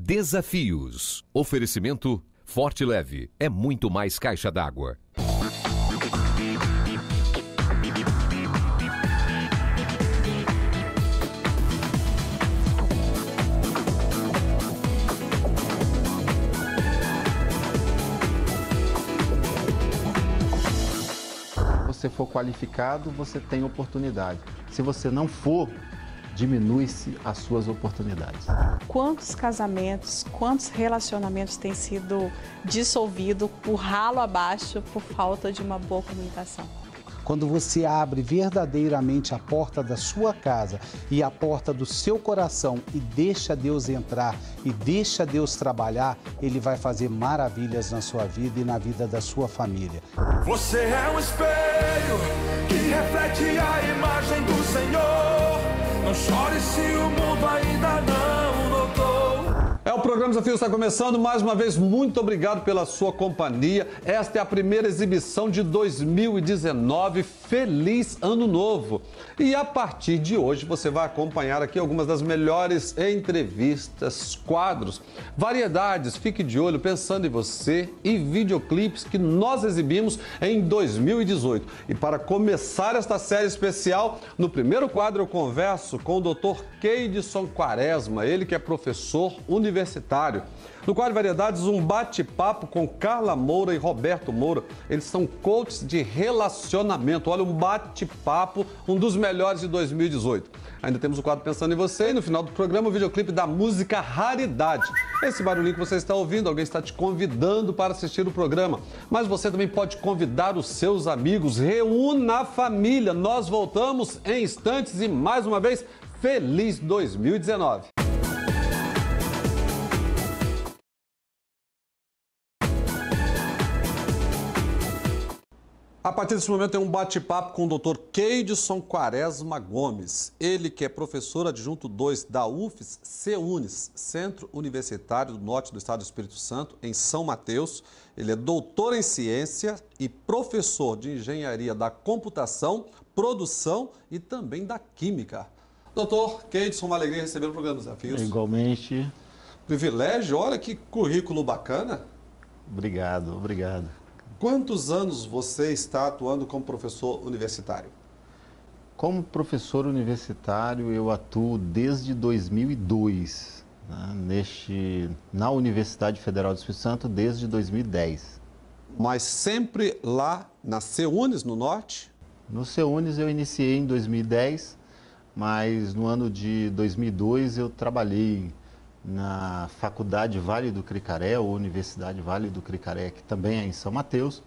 Desafios. Oferecimento Forte Leve. É muito mais caixa d'água. Se você for qualificado, você tem oportunidade. Se você não for, diminui-se as suas oportunidades. Quantos casamentos, quantos relacionamentos têm sido dissolvidos por ralo abaixo por falta de uma boa comunicação? Quando você abre verdadeiramente a porta da sua casa e a porta do seu coração e deixa Deus entrar e deixa Deus trabalhar, Ele vai fazer maravilhas na sua vida e na vida da sua família. Você é um espelho que reflete a imagem do Senhor. Não chore se o mundo ainda não notou. O programa Desafio está começando. Mais uma vez, muito obrigado pela sua companhia. Esta é a primeira exibição de 2019. Feliz Ano Novo! E a partir de hoje você vai acompanhar aqui algumas das melhores entrevistas, quadros, variedades, fique de olho, pensando em você, e videoclipes que nós exibimos em 2018. E para começar esta série especial, no primeiro quadro eu converso com o Dr. Keidson Quaresma, ele que é professor universitário. No quadro Variedades, um bate-papo com Carla Moura e Roberto Moura. Eles são coaches de relacionamento. Olha, um bate-papo, um dos melhores de 2018. Ainda temos o quadro Pensando em Você e no final do programa o videoclipe da música Raridade. Esse barulhinho que você está ouvindo, alguém está te convidando para assistir o programa. Mas você também pode convidar os seus amigos. Reúna a família. Nós voltamos em instantes e mais uma vez, feliz 2019. A partir desse momento tem um bate-papo com o Dr. Keidson Quaresma Gomes. Ele que é professor adjunto 2 da UFES CEUNES, Centro Universitário do Norte do Estado do Espírito Santo, em São Mateus. Ele é doutor em ciência e professor de engenharia da computação, produção e também da química. Doutor Keidson, uma alegria receber o programa Desafios. Igualmente. Privilégio, olha que currículo bacana. Obrigado, obrigado. Quantos anos você está atuando como professor universitário? Como professor universitário, eu atuo desde 2002, né, na Universidade Federal do Espírito Santo desde 2010. Mas sempre lá na CEUNES, no Norte? No CEUNES eu iniciei em 2010, mas no ano de 2002 eu trabalhei na Faculdade Vale do Cricaré, ou Universidade Vale do Cricaré, que também é em São Mateus.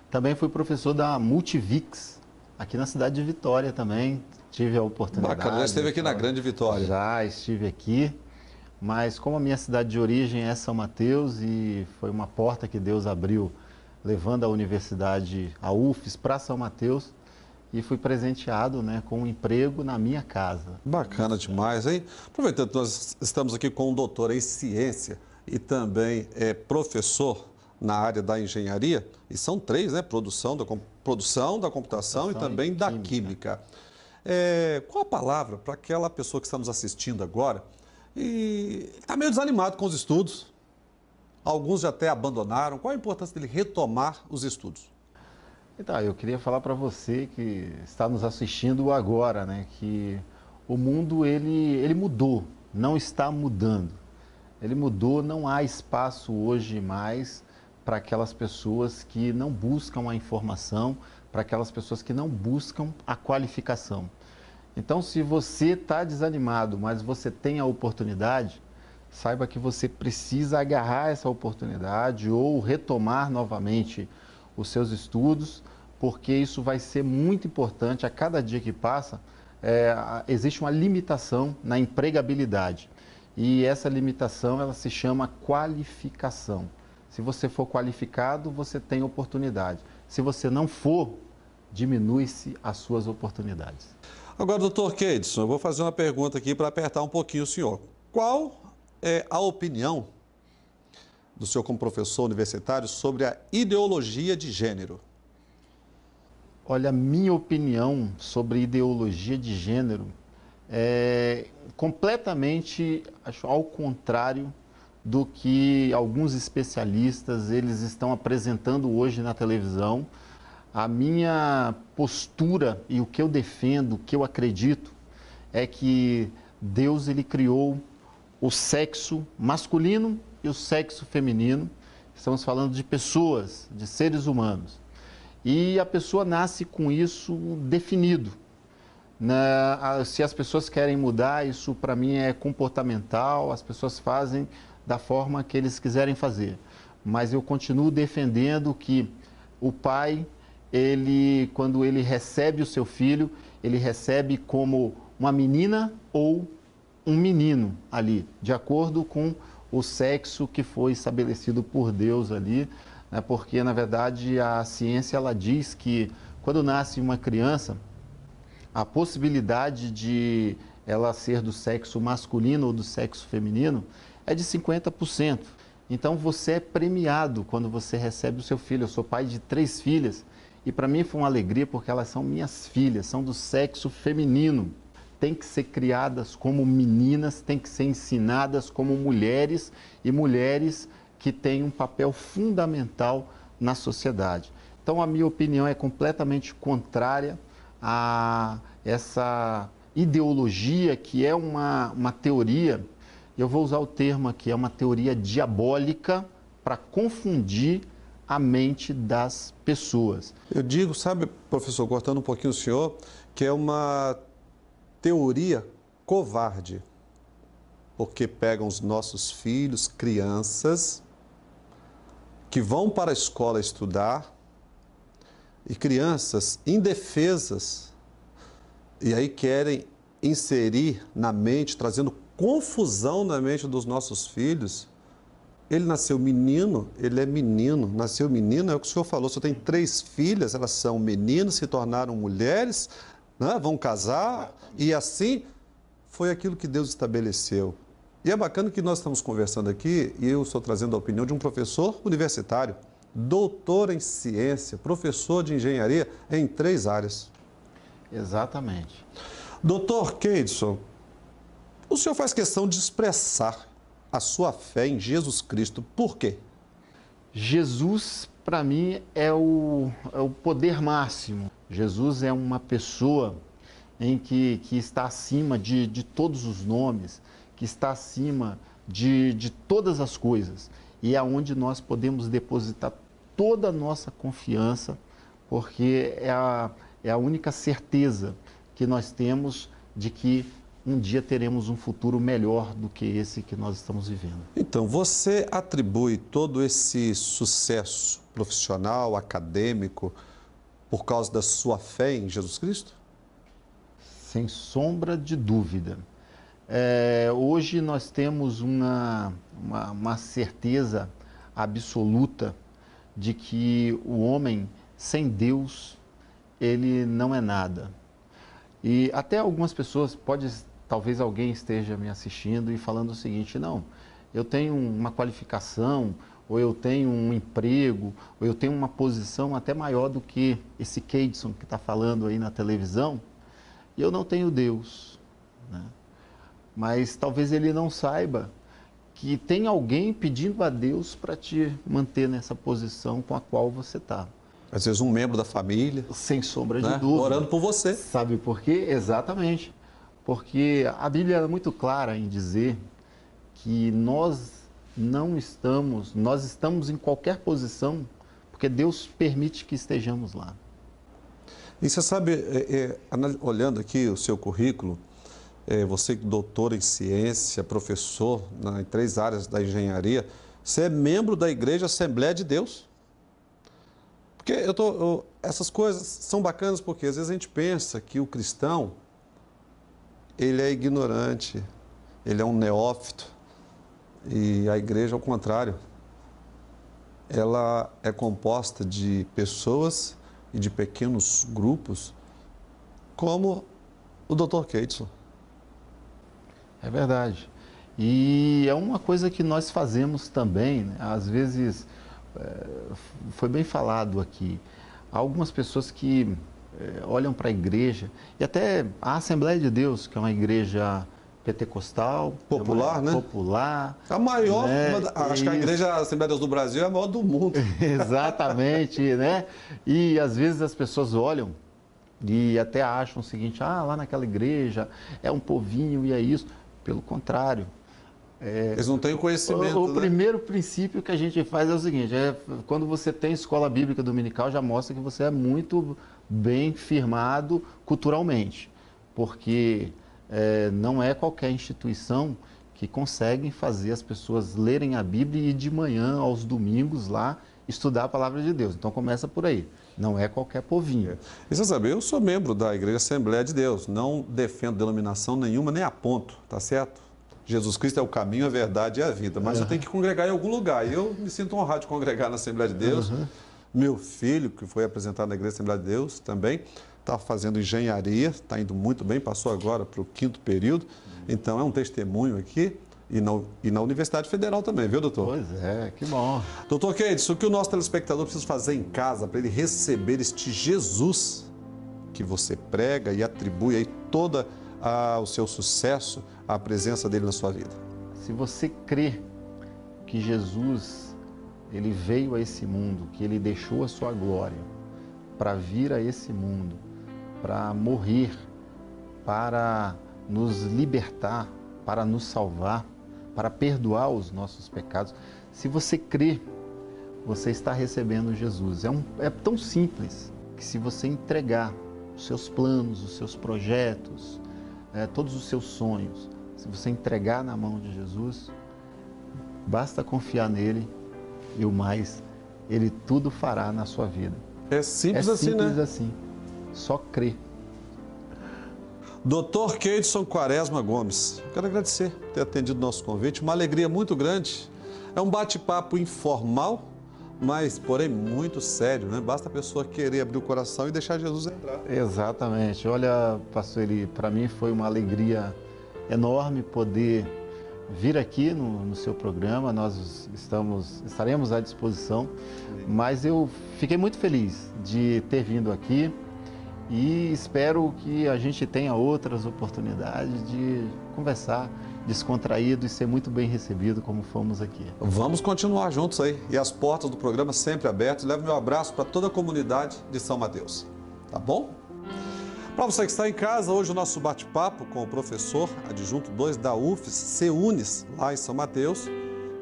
Também fui professor da Multivix, aqui na cidade de Vitória também. Tive a oportunidade. Bacana, já esteve aqui na Grande Vitória. Já estive aqui, mas como a minha cidade de origem é São Mateus e foi uma porta que Deus abriu, levando a universidade, a UFES, para São Mateus, e fui presenteado, né, com um emprego na minha casa. Bacana demais, hein? Aproveitando que nós estamos aqui com um doutor em ciência e também é professor na área da engenharia, e são três, né? Produção da computação e também da química. Qual a palavra para aquela pessoa que está nos assistindo agora e está meio desanimado com os estudos? Alguns já até abandonaram. Qual a importância dele retomar os estudos? Então, eu queria falar para você que está nos assistindo agora, né, que o mundo ele mudou, não está mudando. Ele mudou, não há espaço hoje mais para aquelas pessoas que não buscam a informação, para aquelas pessoas que não buscam a qualificação. Então, se você está desanimado, mas você tem a oportunidade, saiba que você precisa agarrar essa oportunidade ou retomar novamente os seus estudos, porque isso vai ser muito importante. A cada dia que passa, existe uma limitação na empregabilidade. E essa limitação, ela se chama qualificação. Se você for qualificado, você tem oportunidade. Se você não for, diminui-se as suas oportunidades. Agora, doutor Keidson, eu vou fazer uma pergunta aqui para apertar um pouquinho o senhor. Qual é a opinião do senhor como professor universitário sobre a ideologia de gênero? Olha, a minha opinião sobre ideologia de gênero completamente, acho, ao contrário do que alguns especialistas eles estão apresentando hoje na televisão. A minha postura e o que eu defendo, o que eu acredito, é que Deus ele criou o sexo masculino e o sexo feminino. Estamos falando de pessoas, de seres humanos. E a pessoa nasce com isso definido. Se as pessoas querem mudar, isso para mim é comportamental, as pessoas fazem da forma que eles quiserem fazer. Mas eu continuo defendendo que o pai, quando ele recebe o seu filho, ele recebe como uma menina ou um menino ali, de acordo com o sexo que foi estabelecido por Deus ali, né? Porque, na verdade, a ciência ela diz que quando nasce uma criança, a possibilidade de ela ser do sexo masculino ou do sexo feminino é de 50%. Então, você é premiado quando você recebe o seu filho. Eu sou pai de 3 filhas e para mim foi uma alegria porque elas são minhas filhas, são do sexo feminino. Tem que ser criadas como meninas, tem que ser ensinadas como mulheres e mulheres que têm um papel fundamental na sociedade. Então, a minha opinião é completamente contrária a essa ideologia que é uma teoria, eu vou usar o termo aqui, é uma teoria diabólica para confundir a mente das pessoas. Eu digo, sabe, professor, cortando um pouquinho o senhor, que é uma teoria covarde, porque pegam os nossos filhos, crianças, que vão para a escola estudar, e crianças indefesas, e aí querem inserir na mente, trazendo confusão na mente dos nossos filhos. Ele nasceu menino, ele é menino, nasceu menino, é o que o senhor falou, o senhor tem 3 filhas, elas são meninos, se tornaram mulheres, né? Vão casar, e assim foi aquilo que Deus estabeleceu. E é bacana que nós estamos conversando aqui, e eu estou trazendo a opinião de um professor universitário, doutor em ciência, professor de engenharia em 3 áreas. Exatamente. Doutor Keidson, o senhor faz questão de expressar a sua fé em Jesus Cristo. Por quê? Jesus, para mim, é o poder máximo. Jesus é uma pessoa que está acima de todos os nomes, que está acima de todas as coisas. E é onde nós podemos depositar toda a nossa confiança, porque é a única certeza que nós temos de que um dia teremos um futuro melhor do que esse que nós estamos vivendo. Então, você atribui todo esse sucesso profissional, acadêmico, por causa da sua fé em Jesus Cristo? Sem sombra de dúvida. Hoje nós temos uma certeza absoluta de que o homem sem Deus, ele não é nada. E até algumas pessoas, talvez alguém esteja me assistindo e falando o seguinte: não, eu tenho uma qualificação, ou eu tenho um emprego, ou eu tenho uma posição até maior do que esse Keidson que está falando aí na televisão, e eu não tenho Deus, né? Mas talvez ele não saiba que tem alguém pedindo a Deus para te manter nessa posição com a qual você está. Às vezes um membro da família. Sem sombra de dúvida. Orando por você. Sabe por quê? Exatamente. Porque a Bíblia é muito clara em dizer que nós estamos em qualquer posição, porque Deus permite que estejamos lá. E você sabe, olhando aqui o seu currículo, você doutor em ciência, professor em 3 áreas da engenharia, você é membro da Igreja Assembleia de Deus. Porque essas coisas são bacanas porque às vezes a gente pensa que o cristão, ele é ignorante, ele é um neófito, e a igreja, ao contrário, ela é composta de pessoas e de pequenos grupos, como o Dr. Keidson. É verdade. E é uma coisa que nós fazemos também, né? Às vezes, foi bem falado aqui, há algumas pessoas que olham para a igreja, e até a Assembleia de Deus, que é uma igreja pentecostal, popular, né? Popular. A maior, né? Acho que a igreja Assembleia de Deus do Brasil é a maior do mundo. Exatamente, né? E às vezes as pessoas olham e até acham o seguinte, lá naquela igreja é um povinho e é isso. Pelo contrário. Eles não têm o conhecimento, O primeiro princípio que a gente faz é o seguinte, quando você tem escola bíblica dominical, já mostra que você é muito bem firmado culturalmente, porque não é qualquer instituição que consegue fazer as pessoas lerem a Bíblia e de manhã, aos domingos, lá, estudar a palavra de Deus. Então começa por aí, não é qualquer povinho. E você sabe, eu sou membro da Igreja Assembleia de Deus, não defendo denominação nenhuma, nem aponto, tá certo? Jesus Cristo é o caminho, a verdade e a vida, mas eu tenho que congregar em algum lugar. E eu me sinto honrado de congregar na Assembleia de Deus. Meu filho, que foi apresentado na Igreja Assembleia de Deus, também está fazendo engenharia, está indo muito bem, passou agora para o 5º período. Então é um testemunho aqui. E na Universidade Federal também, viu, doutor? Pois é, que bom. Doutor Keydes, o que o nosso telespectador precisa fazer em casa para ele receber este Jesus que você prega e atribui aí todo o seu sucesso, a presença dele na sua vida? Se você crê que Jesus, ele veio a esse mundo, que ele deixou a sua glória para vir a esse mundo, para morrer, para nos libertar, para nos salvar, para perdoar os nossos pecados. Se você crê, você está recebendo Jesus. É tão simples que se você entregar os seus planos, os seus projetos, todos os seus sonhos, se você entregar na mão de Jesus, basta confiar nele e o mais, ele tudo fará na sua vida. É simples assim, né? É simples assim. Só crer. Dr. Keidson Quaresma Gomes, eu quero agradecer por ter atendido o nosso convite, uma alegria muito grande. É um bate-papo informal, mas, porém, muito sério, né? Basta a pessoa querer abrir o coração e deixar Jesus entrar. Exatamente. Olha, pastor Eli, para mim foi uma alegria enorme poder vir aqui no seu programa. Nós estaremos à disposição, mas eu fiquei muito feliz de ter vindo aqui e espero que a gente tenha outras oportunidades de conversar descontraído e ser muito bem recebido como fomos aqui. Vamos continuar juntos aí. E as portas do programa sempre abertas. Leve meu abraço para toda a comunidade de São Mateus. Tá bom? Para você que está em casa, hoje o nosso bate-papo com o professor adjunto 2 da UFES, CEUNES, lá em São Mateus.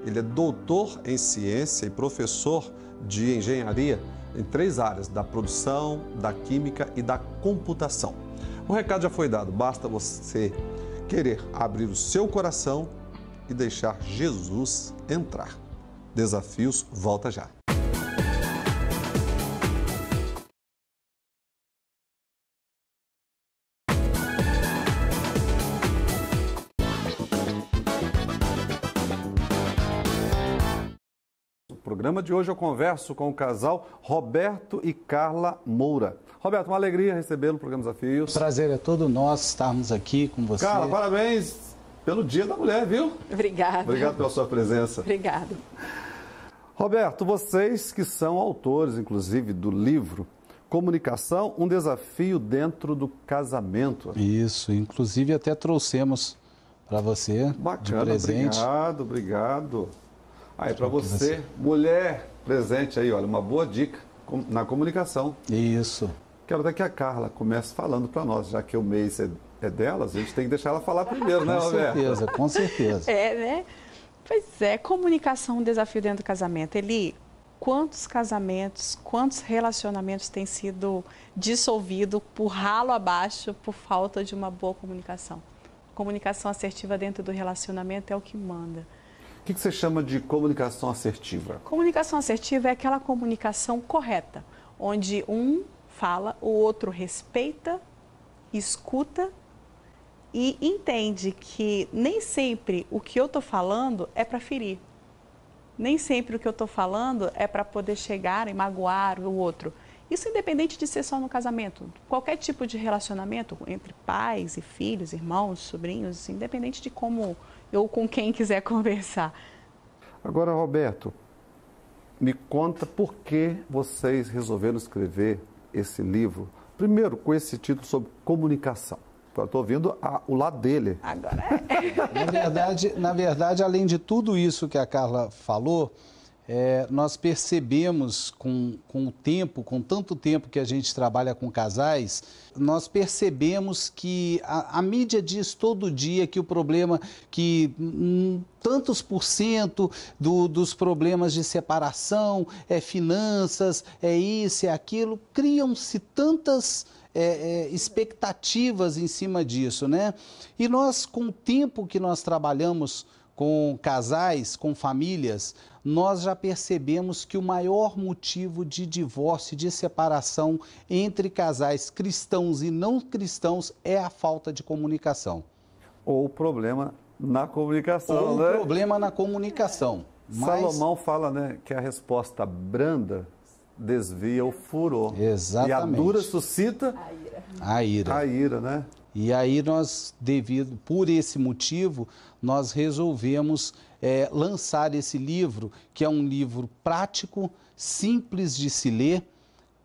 Ele é doutor em ciência e professor de engenharia em 3 áreas, da produção, da química e da computação. O recado já foi dado, basta você querer abrir o seu coração e deixar Jesus entrar. Desafios, volta já. No programa de hoje eu converso com o casal Roberto e Carla Moura. Roberto, uma alegria recebê-lo no programa Desafios. Prazer é todo nosso estarmos aqui com você. Carla, parabéns pelo Dia da Mulher, viu? Obrigada. Obrigado pela sua presença. Obrigada. Roberto, vocês que são autores, inclusive, do livro Comunicação, um desafio dentro do casamento. Isso, inclusive até trouxemos para você Bacana, de presente. Obrigado. Aí, para você, mulher presente aí, olha, uma boa dica na comunicação. Isso. Quero até que a Carla comece falando para nós, já que o mês é delas, a gente tem que deixar ela falar primeiro, né, Roberto? Com certeza, com certeza. Né? Pois é, comunicação é um desafio dentro do casamento. Quantos casamentos, quantos relacionamentos têm sido dissolvidos por ralo abaixo por falta de uma boa comunicação? Comunicação assertiva dentro do relacionamento é o que manda. O que você chama de comunicação assertiva? Comunicação assertiva é aquela comunicação correta, onde um fala, o outro respeita, escuta e entende que nem sempre o que eu estou falando é para ferir. Nem sempre o que eu estou falando é para poder chegar e magoar o outro. Isso independente de ser só no casamento. Qualquer tipo de relacionamento entre pais e filhos, irmãos, sobrinhos, independente de como ou com quem quiser conversar. Agora, Roberto, me conta por que vocês resolveram escrever esse livro Primeiro, com esse título sobre comunicação. Eu estou ouvindo o lado dele. Agora é. Na verdade, além de tudo isso que a Carla falou, nós percebemos com o tempo, com tanto tempo que a gente trabalha com casais, nós percebemos que a mídia diz todo dia que o problema, que tantos por cento dos problemas de separação é finanças, é isso, é aquilo, criam-se tantas expectativas em cima disso, né? E nós, com o tempo que nós trabalhamos com casais, com famílias, nós já percebemos que o maior motivo de divórcio, de separação entre casais cristãos e não cristãos é a falta de comunicação. Ou o problema na comunicação, Ou né? o problema na comunicação. Salomão fala, né, que a resposta branda desvia o furor. Exatamente. E a dura suscita a ira. A ira, né? E aí nós, por esse motivo, nós resolvemos lançar esse livro, que é um livro prático, simples de se ler,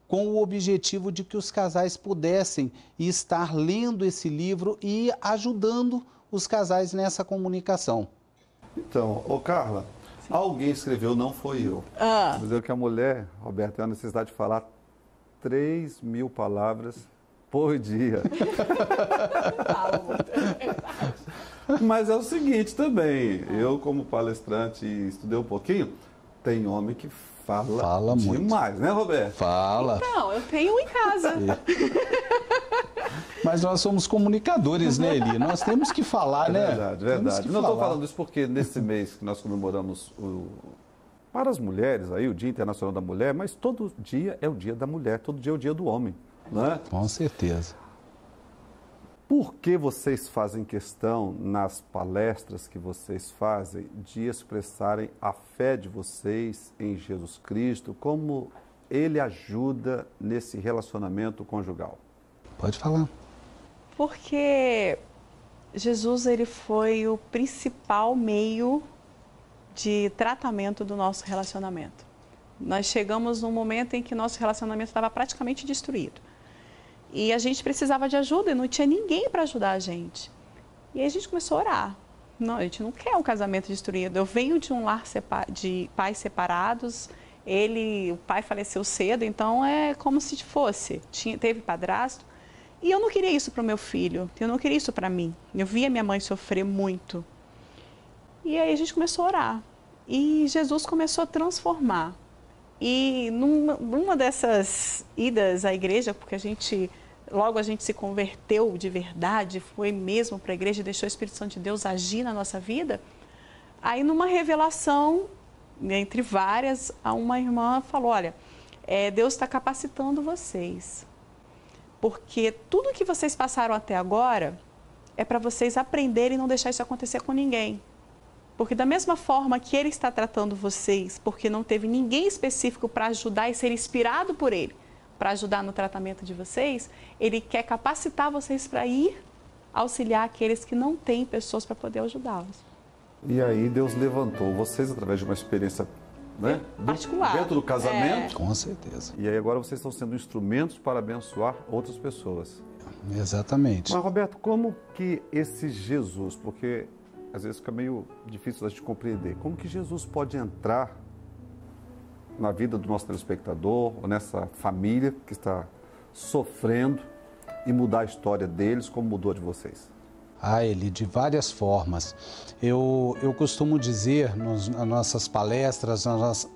com o objetivo de que os casais pudessem estar lendo esse livro e ajudando os casais nessa comunicação. Então, Carla, alguém escreveu, não foi eu. Dizendo que a mulher, Roberto, tem a necessidade de falar 3.000 palavras por dia. Mas é o seguinte também, eu como palestrante estudei um pouquinho, tem homem que fala demais, muito, né, Roberto? Fala. Não, eu tenho em casa. Mas nós somos comunicadores, né, Eli? Nós temos que falar, né? Verdade. Não estou falando isso porque nesse mês que nós comemoramos para as mulheres aí, o Dia Internacional da Mulher, mas todo dia é o Dia da Mulher, todo dia é o Dia do Homem, né? Com certeza. Por que vocês fazem questão, nas palestras que vocês fazem, de expressarem a fé de vocês em Jesus Cristo, como Ele ajuda nesse relacionamento conjugal? Pode falar. Porque Jesus, ele foi o principal meio de tratamento do nosso relacionamento. Nós chegamos num momento em que nosso relacionamento estava praticamente destruído. E a gente precisava de ajuda e não tinha ninguém para ajudar a gente. E aí a gente começou a orar. Não, a gente não quer um casamento destruído. Eu venho de um lar de pais separados. O pai faleceu cedo, então é como se fosse. Teve padrasto. E eu não queria isso para o meu filho. Eu não queria isso para mim. Eu via minha mãe sofrer muito. E aí a gente começou a orar. E Jesus começou a transformar. E numa dessas idas à igreja, porque logo a gente se converteu de verdade, foi mesmo para a igreja e deixou o Espírito Santo de Deus agir na nossa vida, aí numa revelação, entre várias, uma irmã falou, olha, Deus está capacitando vocês, porque tudo que vocês passaram até agora é para vocês aprenderem e não deixar isso acontecer com ninguém. Porque da mesma forma que Ele está tratando vocês, porque não teve ninguém específico para ajudar e ser inspirado por Ele, para ajudar no tratamento de vocês, Ele quer capacitar vocês para ir auxiliar aqueles que não têm pessoas para poder ajudá-los. E aí Deus levantou vocês através de uma experiência, né, particular, dentro do casamento. Com certeza. E aí agora vocês estão sendo instrumentos para abençoar outras pessoas. Exatamente. Mas, Roberto, como que esse Jesus, porque às vezes fica meio difícil a gente compreender, como que Jesus pode entrar na vida do nosso telespectador, ou nessa família que está sofrendo, e mudar a história deles, como mudou a de vocês? Eli, de várias formas. Eu costumo dizer nas nossas palestras,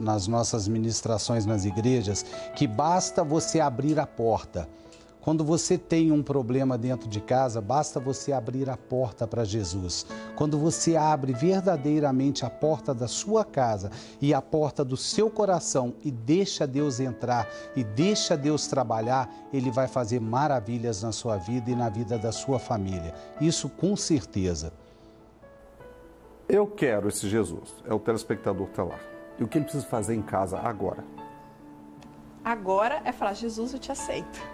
nas nossas ministrações nas igrejas, que basta você abrir a porta. Quando você tem um problema dentro de casa, basta você abrir a porta para Jesus. Quando você abre verdadeiramente a porta da sua casa e a porta do seu coração e deixa Deus entrar e deixa Deus trabalhar, Ele vai fazer maravilhas na sua vida e na vida da sua família. Isso com certeza. Eu quero esse Jesus, é o telespectador que está lá. E o que ele precisa fazer em casa agora? Agora é falar, Jesus, eu te aceito.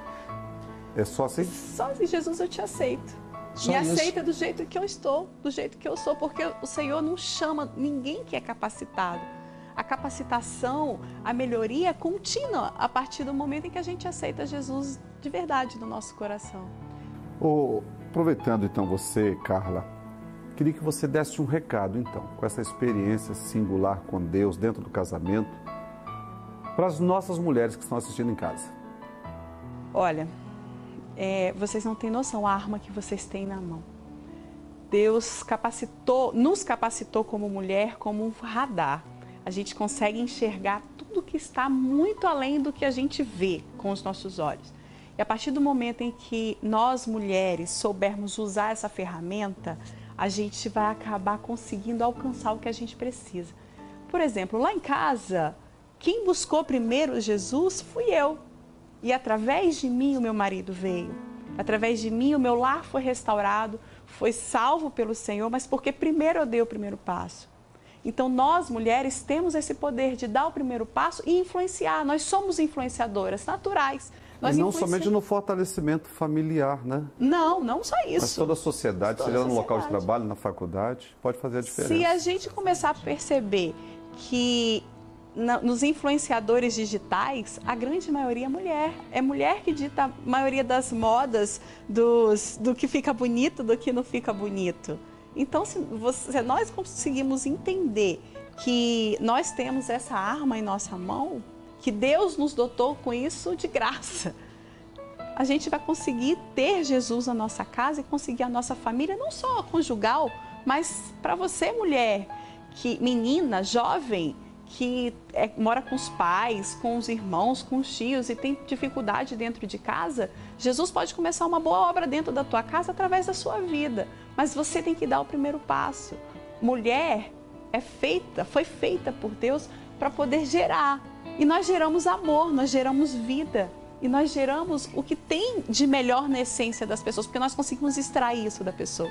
É só assim? Só assim, Jesus, eu te aceito. Só Me isso. aceita do jeito que eu estou, do jeito que eu sou, porque o Senhor não chama ninguém que é capacitado. A capacitação, a melhoria é contínua a partir do momento em que a gente aceita Jesus de verdade no nosso coração. Aproveitando então você, Carla, queria que você desse um recado então, com essa experiência singular com Deus dentro do casamento, para as nossas mulheres que estão assistindo em casa. Olha, vocês não têm noção a arma que vocês têm na mão. Deus nos capacitou como mulher, como um radar. A gente consegue enxergar tudo que está muito além do que a gente vê com os nossos olhos. E a partir do momento em que nós, mulheres, soubermos usar essa ferramenta, a gente vai acabar conseguindo alcançar o que a gente precisa. Por exemplo, lá em casa, quem buscou primeiro Jesus fui eu. E através de mim o meu marido veio. Através de mim o meu lar foi restaurado, foi salvo pelo Senhor, mas porque primeiro eu dei o primeiro passo. Então nós, mulheres, temos esse poder de dar o primeiro passo e influenciar. Nós somos influenciadoras naturais. E não somente no fortalecimento familiar, né? Não só isso. Mas toda a sociedade, seja no local de trabalho, na faculdade, pode fazer a diferença. Se a gente começar a perceber que nos influenciadores digitais, a grande maioria é mulher. É mulher que dita a maioria das modas, do que fica bonito, do que não fica bonito. Então, se nós conseguimos entender que nós temos essa arma em nossa mão, que Deus nos dotou com isso de graça, a gente vai conseguir ter Jesus na nossa casa e conseguir a nossa família, não só conjugal, mas para você, mulher, menina, jovem, que mora com os pais, com os irmãos, com os tios e tem dificuldade dentro de casa, Jesus pode começar uma boa obra dentro da tua casa através da sua vida. Mas você tem que dar o primeiro passo. Mulher foi feita por Deus para poder gerar. E nós geramos amor, nós geramos vida. E nós geramos o que tem de melhor na essência das pessoas, porque nós conseguimos extrair isso da pessoa.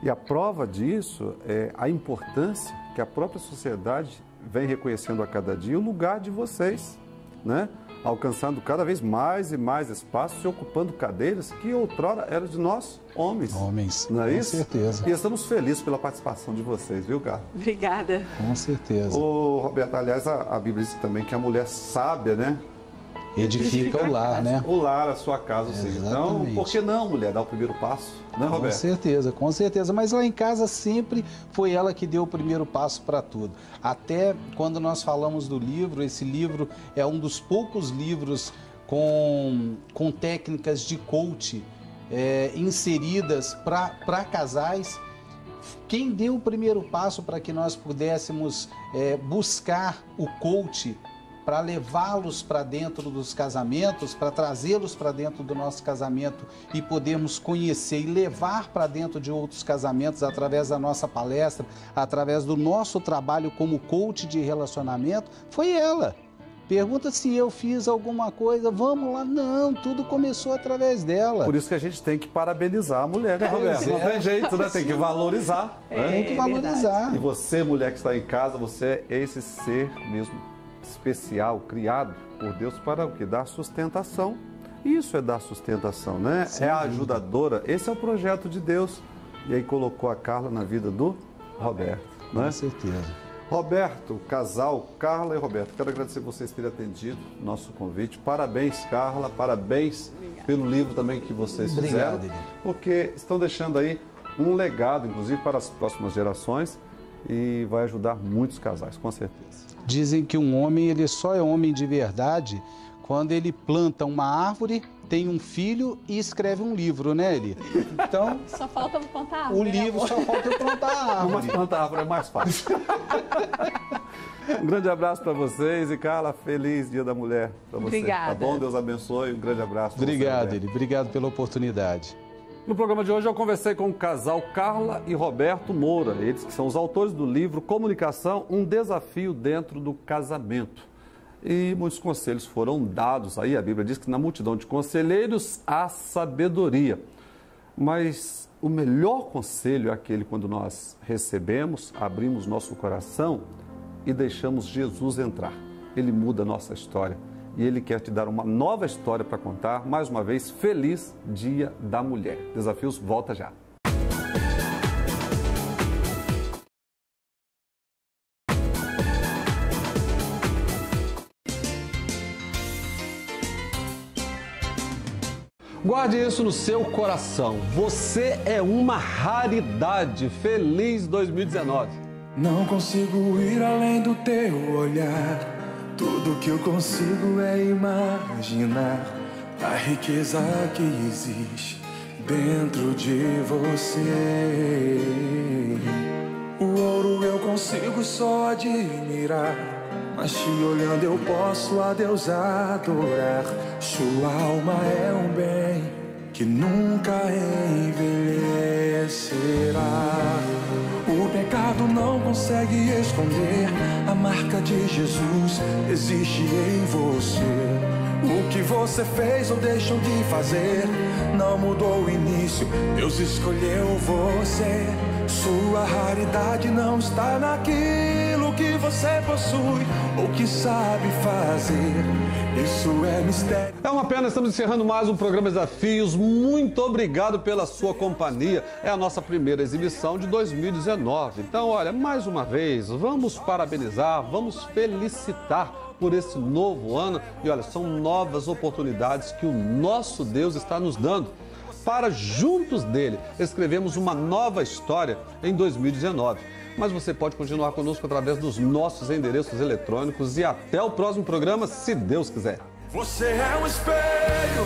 E a prova disso é a importância que a própria sociedade vem reconhecendo a cada dia o lugar de vocês, né? Alcançando cada vez mais e mais espaços e ocupando cadeiras que outrora eram de nós, homens. Não é isso? Com certeza. E estamos felizes pela participação de vocês, viu, Carla? Obrigada. Com certeza. Roberto, aliás, a Bíblia diz também que a mulher sábia, né? Edifica o lar, né? O lar, a sua casa, sim. Então, por que não, mulher, dar o primeiro passo, né, Roberto? Com certeza. Mas lá em casa sempre foi ela que deu o primeiro passo para tudo. Até quando nós falamos do livro, esse livro é um dos poucos livros com técnicas de coach inseridas para casais. Quem deu o primeiro passo para que nós pudéssemos buscar o coach para levá-los para dentro dos casamentos, para trazê-los para dentro do nosso casamento e podermos conhecer e levar para dentro de outros casamentos através da nossa palestra, através do nosso trabalho como coach de relacionamento, foi ela. Pergunta se eu fiz alguma coisa, vamos lá. Não, tudo começou através dela. Por isso que a gente tem que parabenizar a mulher, né, Roberto? Não tem jeito, né? Tem que valorizar. Tem que valorizar. E você, mulher que está em casa, você é esse ser mesmo especial, criado por Deus para o quê? Dar sustentação. Isso é dar sustentação, né? Sim, é a ajudadora. Esse é o projeto de Deus. E aí colocou a Carla na vida do Roberto, né? Com certeza. Roberto, casal, Carla e Roberto, quero agradecer vocês terem atendido o nosso convite. Parabéns, Carla, parabéns pelo livro também que vocês fizeram, porque estão deixando aí um legado, inclusive, para as próximas gerações e vai ajudar muitos casais, com certeza. Dizem que um homem, ele só é homem de verdade quando ele planta uma árvore, tem um filho e escreve um livro, né, Eli? Então, só falta plantar a árvore. O livro só falta plantar a árvore. Mas plantar a árvore é mais fácil. Um grande abraço para vocês e, Carla, feliz Dia da Mulher para você. Obrigada. Tá bom? Deus abençoe. Um grande abraço. Obrigado, Eli. Obrigado pela oportunidade. No programa de hoje eu conversei com o casal Carla e Roberto Moura, eles que são os autores do livro Comunicação, um desafio dentro do casamento. E muitos conselhos foram dados aí, a Bíblia diz que na multidão de conselheiros há sabedoria. Mas o melhor conselho é aquele quando nós recebemos, abrimos nosso coração e deixamos Jesus entrar. Ele muda a nossa história. E Ele quer te dar uma nova história para contar. Mais uma vez, feliz Dia da Mulher. Desafios, volta já. Guarde isso no seu coração. Você é uma raridade. Feliz 2019. Não consigo ir além do teu olhar. Tudo que eu consigo é imaginar a riqueza que existe dentro de você. O ouro eu consigo só admirar, mas te olhando eu posso a Deus adorar. Sua alma é um bem que nunca envelhecerá. O pecado não consegue esconder a marca de Jesus existe em você. O que você fez ou deixou de fazer não mudou o início, Deus escolheu você. Sua raridade não está naquilo que você possui ou que sabe fazer. Isso é mistério. É uma pena, estamos encerrando mais um programa Desafios. Muito obrigado pela sua companhia. É a nossa primeira exibição de 2019. Então, olha, mais uma vez, vamos parabenizar, vamos felicitar por esse novo ano. E olha, são novas oportunidades que o nosso Deus está nos dando para, juntos dele, escrevermos uma nova história em 2019. Mas você pode continuar conosco através dos nossos endereços eletrônicos e até o próximo programa, se Deus quiser. Você é um espelho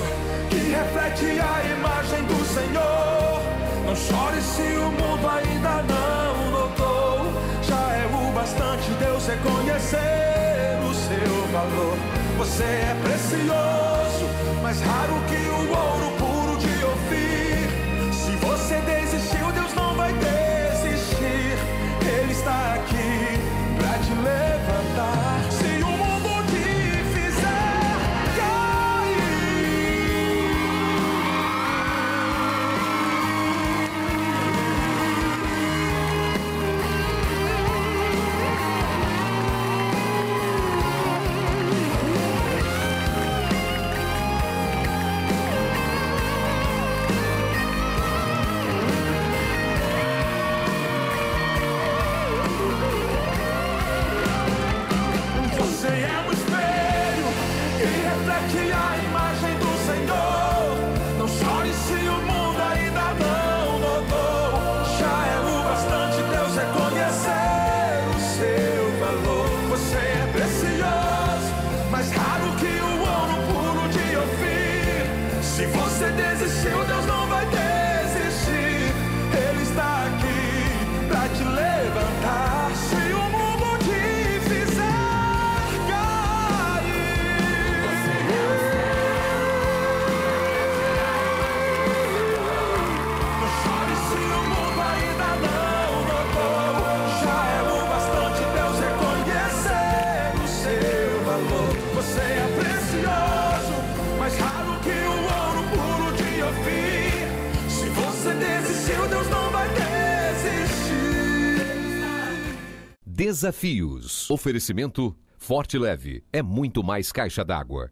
que reflete a imagem do Senhor. Não chore se o mundo ainda não notou. Já é o bastante Deus reconhecer o seu valor. Você é precioso, mais raro que o ouro puro de Ofir. Se você desistiu, Deus não vai desistir. Ele está aqui pra te levantar. Se o mundo te fizer desistiu, Deus não vai desistir. Ele está aqui pra te levantar. Se o mundo te fizer cair, não chore se o mundo ainda não notou. Já é o bastante Deus reconhecer o seu valor. Você é precioso, mais raro que o ouro puro de Ofir. Se você desistiu, Deus não vai desistir. Desafios. Oferecimento Forte Leve. É muito mais caixa d'água.